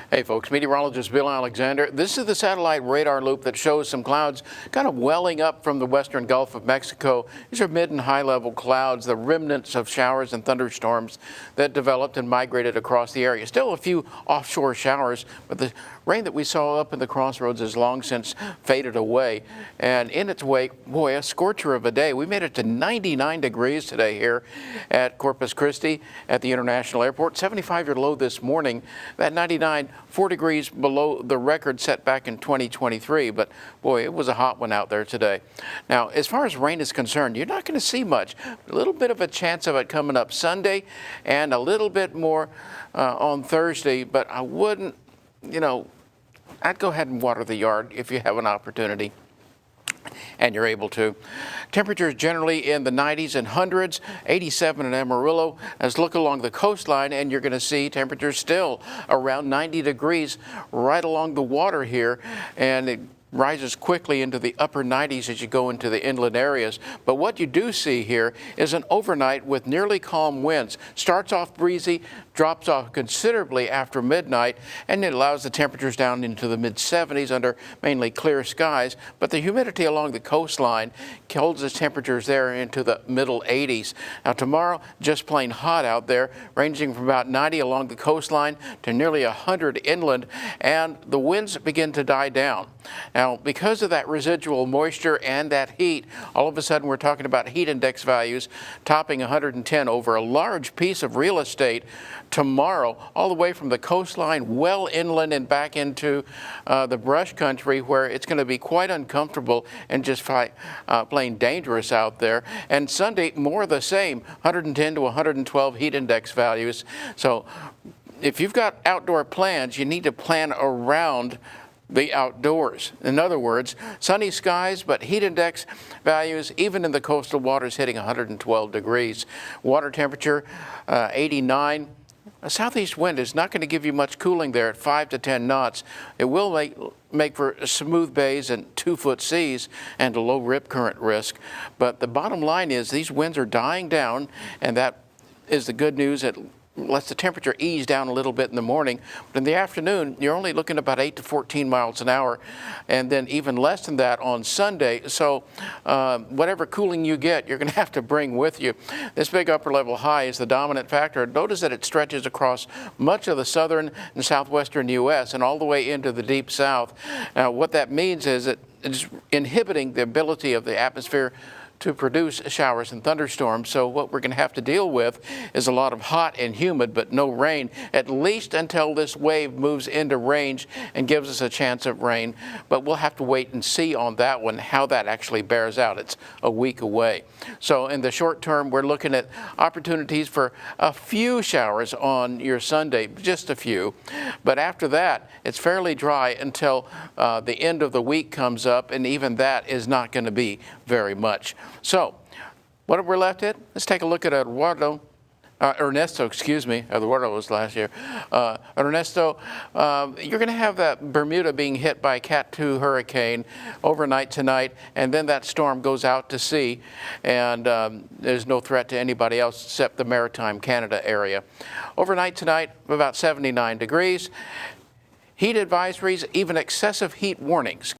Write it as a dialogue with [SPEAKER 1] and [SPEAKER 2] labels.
[SPEAKER 1] Hey folks, meteorologist Bill Alexander. This is the satellite radar loop that shows some clouds kind of welling up from the western Gulf of Mexico. These are mid and high level clouds, the remnants of showers and thunderstorms that developed and migrated across the area. Still a few offshore showers, but the rain that we saw up in the crossroads has long since faded away. And in its wake, boy, a scorcher of a day. We made it to 99 degrees today here at Corpus Christi at the International Airport. 75-year low this morning. That 99, 4 degrees below the record set back in 2023. But boy, it was a hot one out there today. Now, as far as rain is concerned, you're not going to see much. A little bit of a chance of it coming up Sunday and a little bit more on Thursday, but I wouldn't, I'd go ahead and water the yard if you have an opportunity and you're able to. Temperatures generally in the 90s and hundreds, 87 in Amarillo. As look along the coastline, and you're going to see temperatures still around 90 degrees right along the water here, and it rises quickly into the upper 90s as you go into the inland areas. But what you do see here is an overnight with nearly calm winds. Starts off breezy, drops off considerably after midnight, and it allows the temperatures down into the mid-70s under mainly clear skies. But the humidity along the coastline holds the temperatures there into the middle 80s. Now tomorrow, just plain hot out there, ranging from about 90 along the coastline to nearly 100 inland, and the winds begin to die down. Now, because of that residual moisture and that heat, all of a sudden we're talking about heat index values topping 110 over a large piece of real estate tomorrow, all the way from the coastline well inland and back into the brush country, where it's going to be quite uncomfortable and just plain dangerous out there. And Sunday, more of the same, 110 to 112 heat index values. So if you've got outdoor plans, you need to plan around the outdoors. In other words, sunny skies, but heat index values, even in the coastal waters, hitting 112 degrees. Water temperature, 89. A southeast wind is not going to give you much cooling there at 5 to 10 knots. It will make for smooth bays and 2-foot seas and a low rip current risk. But the bottom line is these winds are dying down, and that is the good news. It lets the temperature ease down a little bit in the morning, but in the afternoon, you're only looking about 8 to 14 miles an hour, and then even less than that on Sunday. So whatever cooling you get, you're going to have to bring with you. This big upper level high is the dominant factor. Notice that it stretches across much of the southern and southwestern U.S. and all the way into the deep south. Now, what that means is that it's inhibiting the ability of the atmosphere to produce showers and thunderstorms. So what we're going to have to deal with is a lot of hot and humid, but no rain, at least until this wave moves into range and gives us a chance of rain. But we'll have to wait and see on that one how that actually bears out. It's a week away. So in the short term, we're looking at opportunities for a few showers on your Sunday, just a few. But after that, it's fairly dry until the end of the week comes up, and even that is not going to be very much. So, what we're left at? Let's take a look at Ernesto, Eduardo was last year. Ernesto, you're going to have that Bermuda being hit by a Cat 2 hurricane overnight tonight, and then that storm goes out to sea, and there's no threat to anybody else except the maritime Canada area. Overnight tonight, about 79 degrees. Heat advisories, even excessive heat warnings.